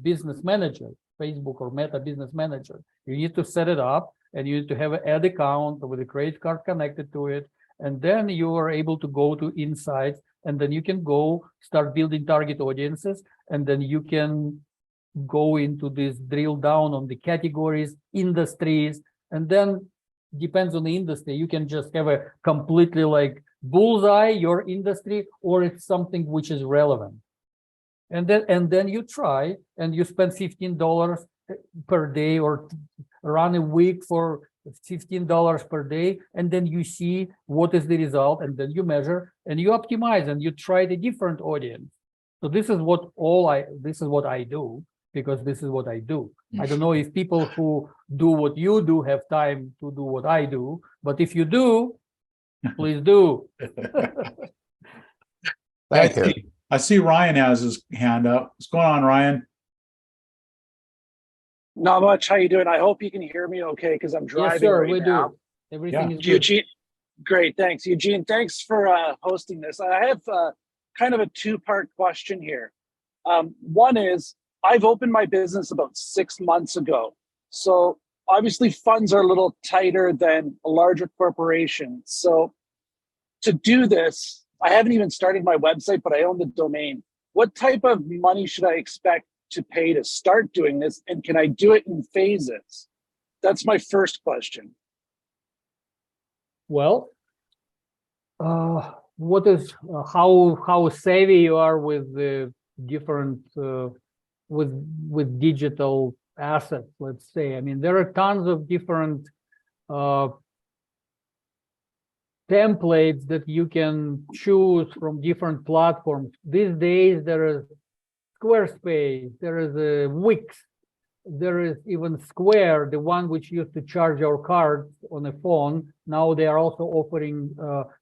business manager, Facebook or Meta business manager, you need to set it up, and you need to have an ad account with a credit card connected to it. And then you are able to go to insights, and then you can go start building target audiences. And then you can go into this drill down on the categories, industries, and then depends on the industry. You can just have a completely like bullseye, your industry, or it's something which is relevant. And then you try and you spend $15 per day or run a week for $15 per day, and then you see what is the result, and then you measure and you optimize and you try the different audience. So this is what I do, because this is what I do. I don't know if people who do what you do have time to do what I do, but if you do, please do. Thank you. I see Ryan has his hand up. What's going on, Ryan? Not much. How you doing? I hope you can hear me okay, because I'm driving. Yes, sir, right we now. do. Everything is good. Eugene, great. Thanks, Eugene. Thanks for hosting this. I have kind of a two-part question here. One is, I've opened my business about 6 months ago. So obviously funds are a little tighter than a larger corporation. So to do this, I haven't even started my website, but I own the domain. What type of money should I expect to pay to start doing this? And can I do it in phases? That's my first question. Well, what is how savvy you are with the different with digital assets, let's say. I mean, there are tons of different templates that you can choose from different platforms. These days, there is Squarespace, there is a Wix, there is even Square, the one which used to charge your cards on a phone. Now they are also offering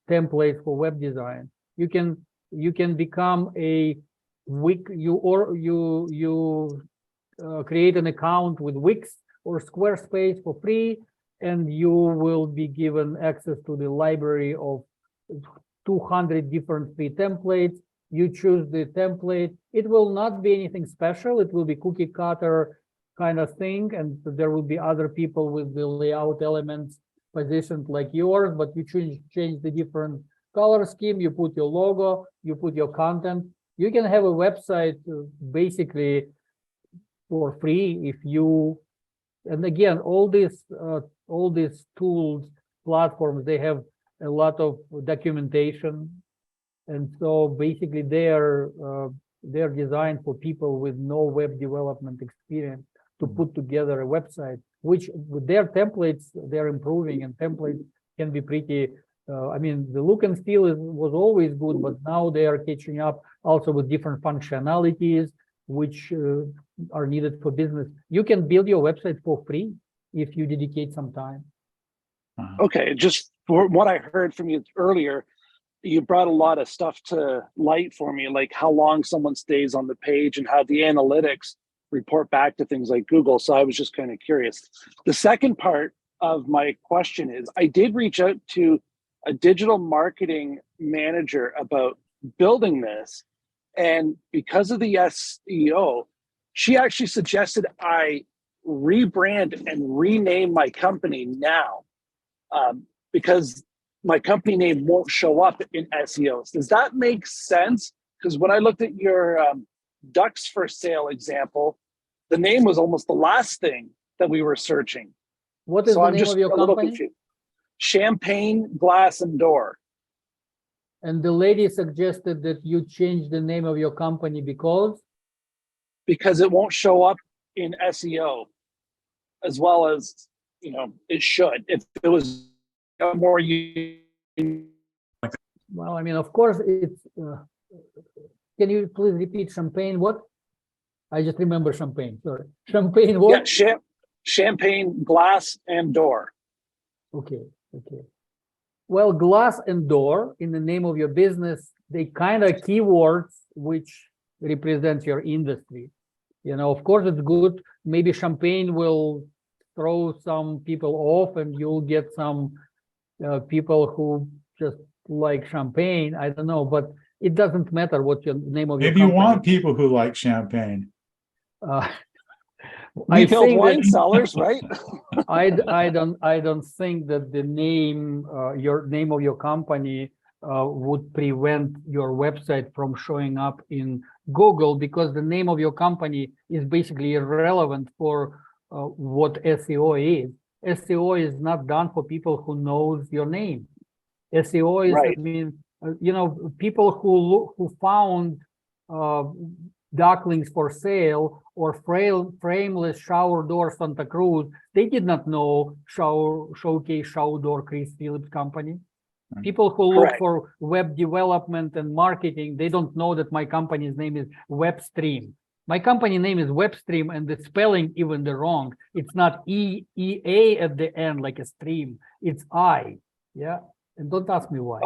templates for web design. You can become a create an account with Wix or Squarespace for free, and you will be given access to the library of 200 different free templates. You choose the template. It will not be anything special. It will be cookie cutter kind of thing, and there will be other people with the layout elements positioned like yours, but you change the different color scheme, you put your logo, you put your content. You can have a website basically for free if you, and again, all these tools, platforms, they have a lot of documentation. And so basically they're designed for people with no web development experience to put together a website, which with their templates, they're improving, and templates can be pretty, I mean, the look and feel was always good, but now they are catching up also with different functionalities, which are needed for business. You can build your website for free if you dedicate some time. Okay, just for what I heard from you earlier, you brought a lot of stuff to light for me, like how long someone stays on the page and how the analytics report back to things like Google. So I was just kind of curious. The second part of my question is, I did reach out to a digital marketing manager about building this. And because of the SEO, she actually suggested I rebrand and rename my company now, because my company name won't show up in SEOs. Does that make sense? Because when I looked at your ducks for sale example, the name was almost the last thing that we were searching. What is the name of your company? Champagne Glass and Door. And the lady suggested that you change the name of your company because it won't show up in SEO as well as, you know, it should. If it was more, well, I mean, of course, it's. Can you please repeat champagne? What? I just remember champagne. Sorry, champagne. What? Yeah, champagne glass and door. Okay. Okay. Well, glass and door in the name of your business, they kind of keywords which represent your industry. You know, of course, it's good. Maybe champagne will throw some people off, and you'll get some people who just like champagne. I don't know, but it doesn't matter what your name of your company. Maybe you want people who like champagne. We build wine cellars, right? I don't think that the name, your name of your company, would prevent your website from showing up in Google, because the name of your company is basically irrelevant for what SEO is. SEO is not done for people who knows your name. SEO is, right. I mean, you know, people who found ducklings for sale or frameless shower door Santa Cruz, they did not know Showcase Shower Door Chris Phillips company. People who look for web development and marketing, they don't know that my company's name is Webstream. My company name is Webstream, and the spelling even the wrong. It's not E-A at the end like a stream. It's I. Yeah, and don't ask me why.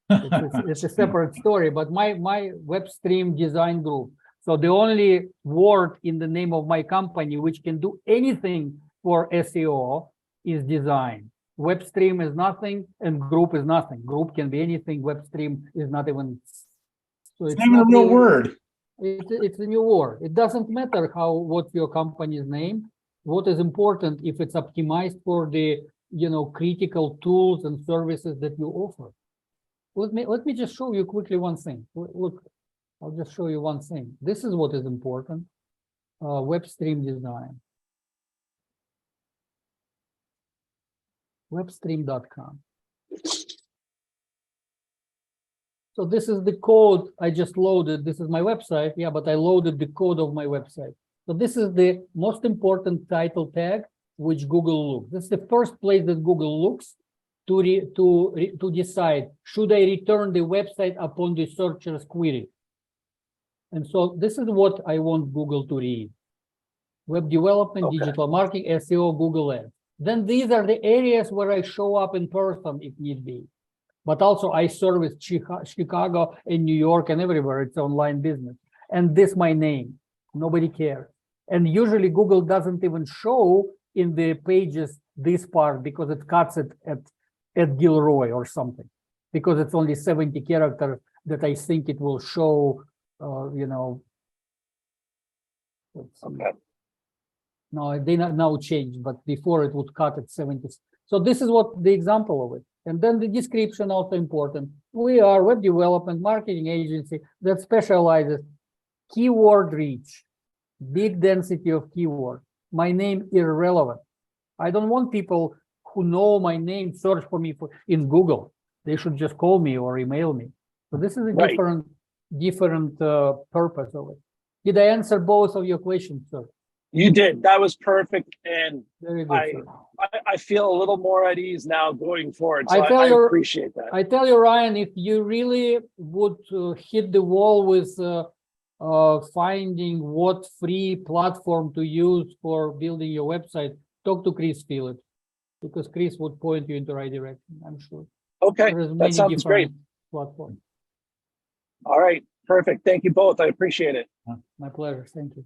It's a separate story. But my Webstream design group. So the only word in the name of my company which can do anything for SEO is design. Webstream is nothing, and group is nothing. Group can be anything. Webstream is not even. So it's not a real word. It's a new word. It doesn't matter what's your company's name. What is important if it's optimized for the critical tools and services that you offer. Let me just show you quickly one thing. Look, I'll just show you one thing. This is what is important. Webstream design. Webstream.com. So this is the code I just loaded. This is my website. Yeah, but I loaded the code of my website. So this is the most important title tag which Google looks. This is the first place that Google looks to decide, should I return the website upon the searcher's query? And so this is what I want Google to read. Web development, digital marketing, SEO, Google Ads. Then these are the areas where I show up in person if need be. But also I service Chicago and New York and everywhere. It's online business. and this my name. Nobody cares. And usually Google doesn't even show in the pages this part because it cuts it at Gilroy or something, because it's only 70 characters that I think it will show, you know. Okay. No, they now changed, but before it would cut at 70. So this is what the example of it. And then the description also important. We are web development marketing agency that specializes keyword reach, big density of keyword. My name irrelevant. I don't want people who know my name search for me in Google. They should just call me or email me. So this is a Right. different purpose of it. Did I answer both of your questions, sir? You did. That was perfect. And Very good, sir. I feel a little more at ease now going forward. So I tell I you- appreciate that. I tell you, Ryan, if you really would hit the wall with finding what free platform to use for building your website, talk to Chris Phillips, because Chris would point you in the right direction, I'm sure. Okay, There's that many sounds great. different platforms. All right, perfect. Thank you both. I appreciate it. My pleasure. Thank you.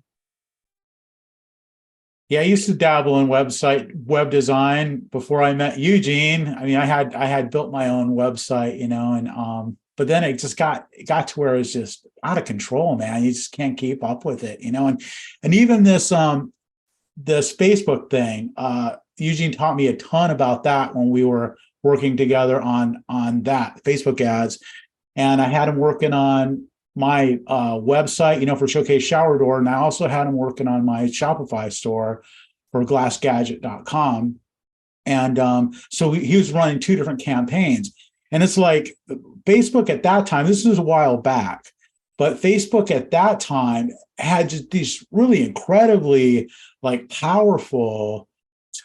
Yeah, I used to dabble in web design before I met Eugene. I mean, I had built my own website, you know, and but then it just got to where it was just out of control, man. You just can't keep up with it, you know. And even this Facebook thing, Eugene taught me a ton about that when we were working together on that Facebook ads, and I had him working on my website, you know, for Showcase Shower Door, and I also had him working on my Shopify store for glassgadget.com. And so he was running two different campaigns. And it's like Facebook at that time, this was a while back, but Facebook at that time had just these really incredibly like powerful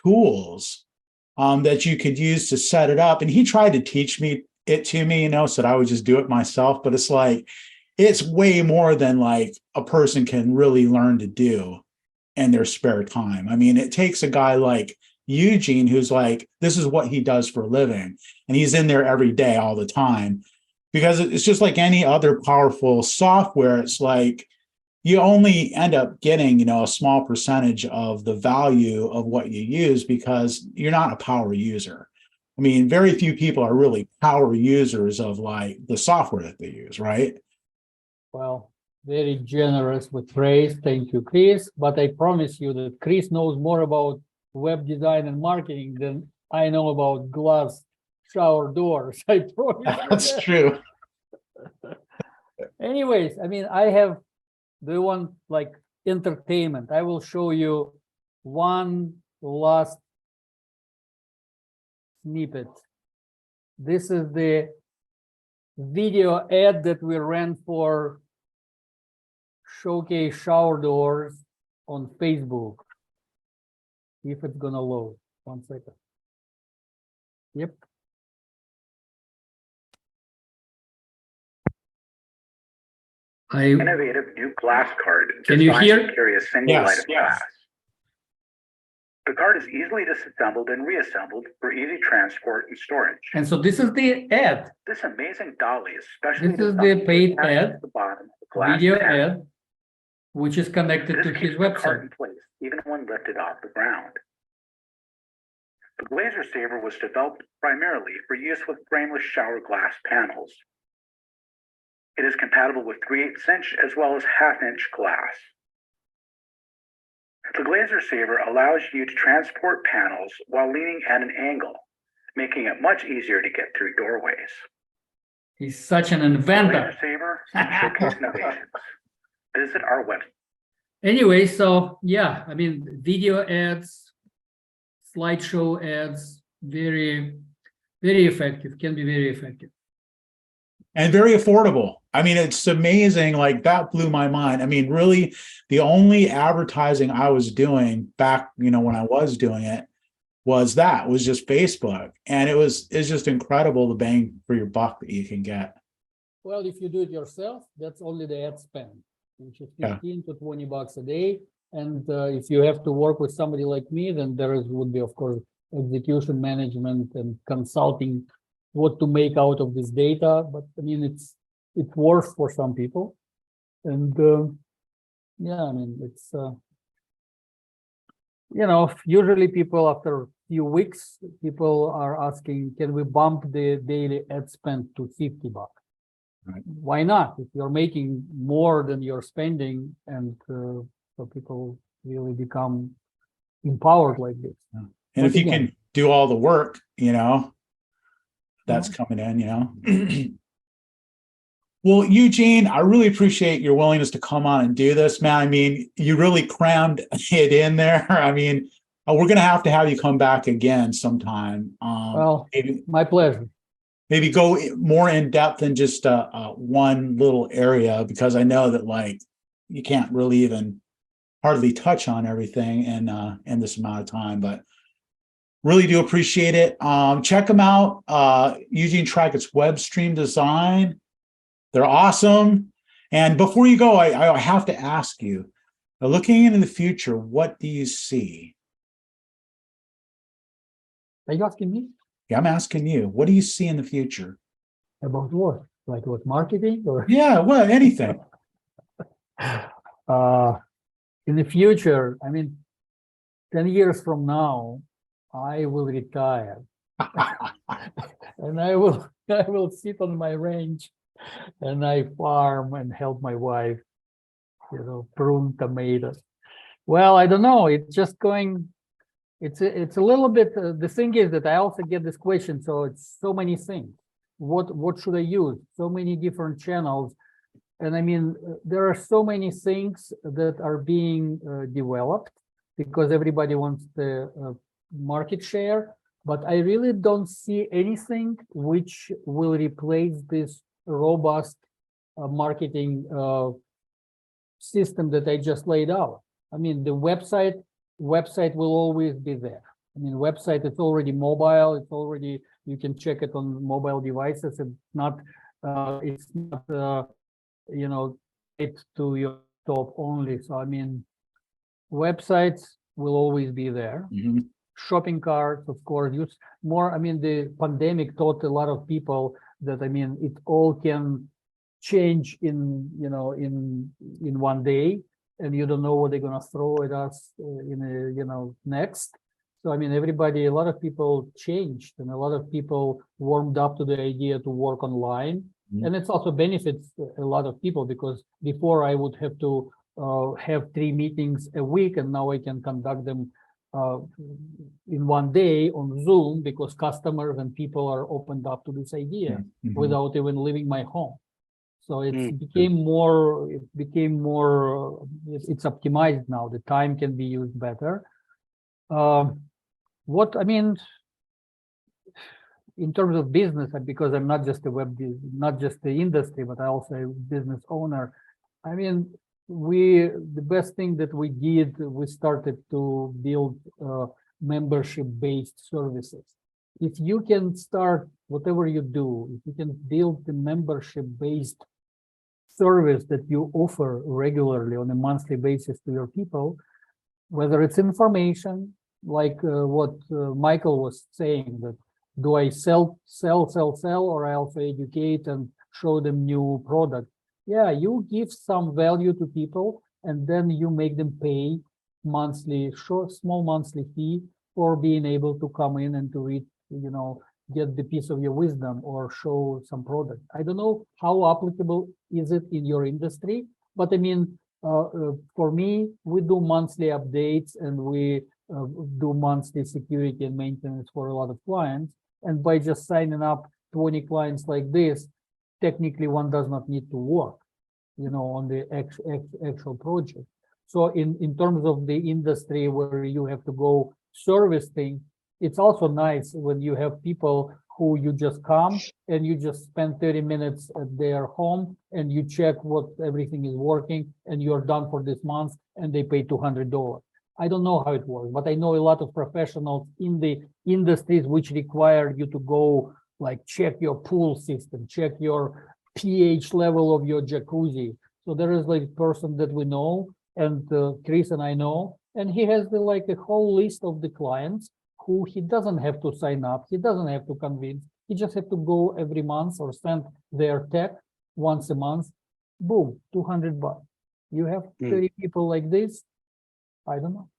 tools that you could use to set it up. And he tried to teach me it to me, you know, so that I would just do it myself. But it's like, it's way more than like a person can really learn to do in their spare time. I mean, it takes a guy like Eugene, who's like, this is what he does for a living. And he's in there every day, all the time, because it's just like any other powerful software. It's like, you only end up getting, you know, a small percentage of the value of what you use because you're not a power user. I mean, very few people are really power users of like the software that they use, right? Well, very generous with praise. Thank you, Chris. But I promise you that Chris knows more about web design and marketing than I know about glass shower doors. I promise you That's that. true. Anyways, I mean, do you want like entertainment? I will show you one last snippet. This is the video ad that we ran for Showcase Shower Doors on Facebook. If it's gonna load. 1 second. Yep. Innovative new glass card. Can you designed hear? to carry a single Yes, light of yes. glass. The card is easily disassembled and reassembled for easy transport and storage. And so this is the ad. This amazing dolly is specially This is designed the paid attach ad, to the bottom of the glass video panel. ad, which is connected This to his keeps the card website. in place even when lifted off the ground. The Glazer Saver was developed primarily for use with frameless shower glass panels. It is compatible with 3/8" as well as 1/2" glass. The Glazer Saver allows you to transport panels while leaning at an angle, making it much easier to get through doorways. He's such an The inventor. Glazer Saver showcase innovations. Visit our website. Anyway, so yeah, I mean, video ads, slideshow ads, very, very effective, can be very effective. And very affordable. I mean, it's amazing. Like that blew my mind. I mean, really, the only advertising I was doing back, you know, when I was doing it was just Facebook. And it's just incredible the bang for your buck that you can get. Well, if you do it yourself, that's only the ad spend, which is Yeah. 15 to 20 bucks a day. And if you have to work with somebody like me, then would be, of course, execution management and consulting what to make out of this data. But I mean, it's worth for some people. And yeah, I mean, it's usually people after a few weeks, people are asking, can we bump the daily ad spend to $50? Right. Why not? If you're making more than you're spending, and so people really become empowered like this. And But if you again- can do all the work, that's coming in, Well, Eugene, I really appreciate your willingness to come on and do this, man. I mean, you really crammed it in there. I mean, we're going to have you come back again sometime. Well, maybe, my pleasure. maybe go more in depth than just one little area, because I know that like you can't really even hardly touch on everything in this amount of time, but really do appreciate it. Check them out. Eugene Trak, it's web stream design. They're awesome. And before you go, I have to ask you, looking into the future, what do you see? Are you asking me Yeah, I'm asking you, what do you see in the future? about what? Like what, marketing or? Yeah, well, anything. In the future, I mean, 10 years from now, I will retire and I will sit on my ranch and I farm and help my wife, prune tomatoes. Well, I don't know. It's just going. It's a little bit. The thing is that I also get this question. So it's so many things. What should I use? So many different channels, and I mean there are so many things that are being developed because everybody wants the market share. But I really don't see anything which will replace this robust marketing system that I just laid out. I mean, the website will always be there. I mean, website, it's already mobile. It's already, you can check it on mobile devices. It's not it's to your top only. So, I mean, websites will always be there. Mm-hmm. Shopping carts, of course, use more. I mean, the pandemic taught a lot of people that, I mean, it all can change in one day, and you don't know what they're going to throw at us next. So, I mean, a lot of people changed, and a lot of people warmed up to the idea to work online. Mm-hmm. And it's also benefits a lot of people, because before I would have to have 3 meetings a week, and now I can conduct them in one day on Zoom, because customers and people are opened up to this idea. Mm-hmm. Without even leaving my home. So it became more, it's optimized now. The time can be used better. In terms of business, because I'm not just not just the industry, but I also a business owner. I mean, the best thing that we did, we started to build membership-based services. If you can start whatever you do, if you can build the membership-based service that you offer regularly on a monthly basis to your people, whether it's information, like what Michael was saying, that do I sell, or I also educate and show them new product? Yeah, you give some value to people, and then you make them pay monthly, small monthly fee for being able to come in and to read, get the piece of your wisdom or show some product. I don't know how applicable is it in your industry, but I mean, for me, we do monthly updates, and we do monthly security and maintenance for a lot of clients. And by just signing up 20 clients like this, technically one does not need to work, on the actual project. So in terms of the industry where you have to go service thing, it's also nice when you have people who you just come and you just spend 30 minutes at their home and you check what everything is working, and you're done for this month, and they pay $200. I don't know how it works, but I know a lot of professionals in the industries which require you to go like check your pool system, check your pH level of your jacuzzi. So there is like a person that we know, and Chris and I know, and he has a whole list of the clients who he doesn't have to sign up. He doesn't have to convince. He just has to go every month or send their tech once a month boom, $200. You have 30 people like this. I don't know.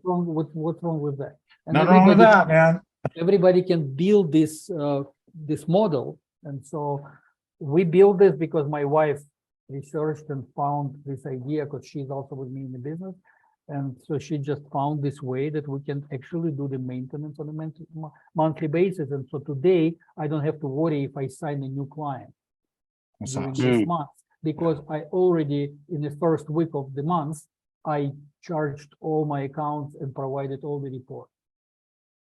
What's wrong with that? And Nothing wrong with that, man. everybody can build this this model. And so we built this because my wife researched and found this idea, because she's also with me in the business. And so she just found this way that we can actually do the maintenance on a monthly basis. And so today I don't have to worry if I sign a new client That's during awesome. this month, because I already, in the first week of the month, I charged all my accounts and provided all the reports.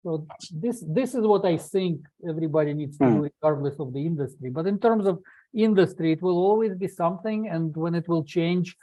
So this is what I think everybody needs to do, regardless of the industry. But in terms of industry, it will always be something, and when it will change,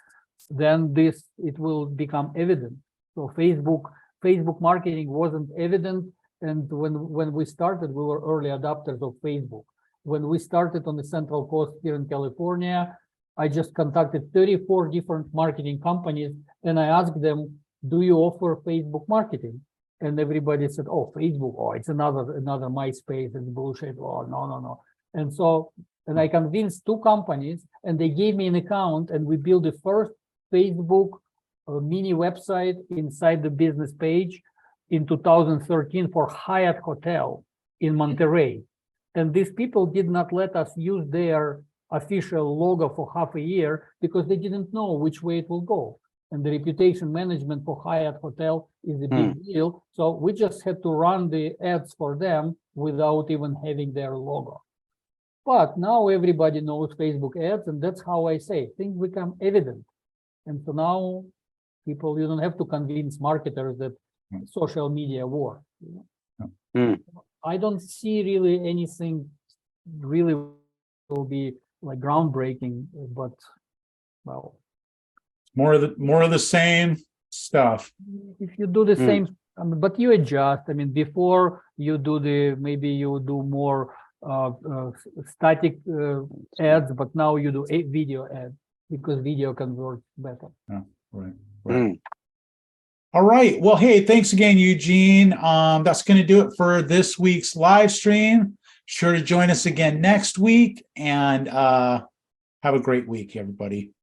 then it will become evident. So Facebook marketing wasn't evident, and when we started, we were early adopters of Facebook. When we started on the Central Coast here in California, I just contacted 34 different marketing companies, and I asked them, do you offer Facebook marketing? And everybody said, oh, Facebook, oh, it's another MySpace, it's bullshit, oh, no. And so, and I convinced 2 companies, and they gave me an account, and we built the first Facebook mini website inside the business page in 2013 for Hyatt Hotel in Monterey. And these people did not let us use their official logo for half a year because they didn't know which way it will go. And the reputation management for Hyatt Hotel is a big deal. So we just had to run the ads for them without even having their logo. But now everybody knows Facebook ads, and that's how I say things become evident. And so now people, you don't have to convince marketers that social media works. I don't see really anything really will be like groundbreaking, but well, More of the same stuff. if you do the same, but you adjust. I mean, before you do maybe you do more static ads, but now you do a video ad because video converts better. Oh, right. All right. Well, hey, thanks again, Eugene. That's going to do it for this week's live stream. Sure to join us again next week, and have a great week, everybody.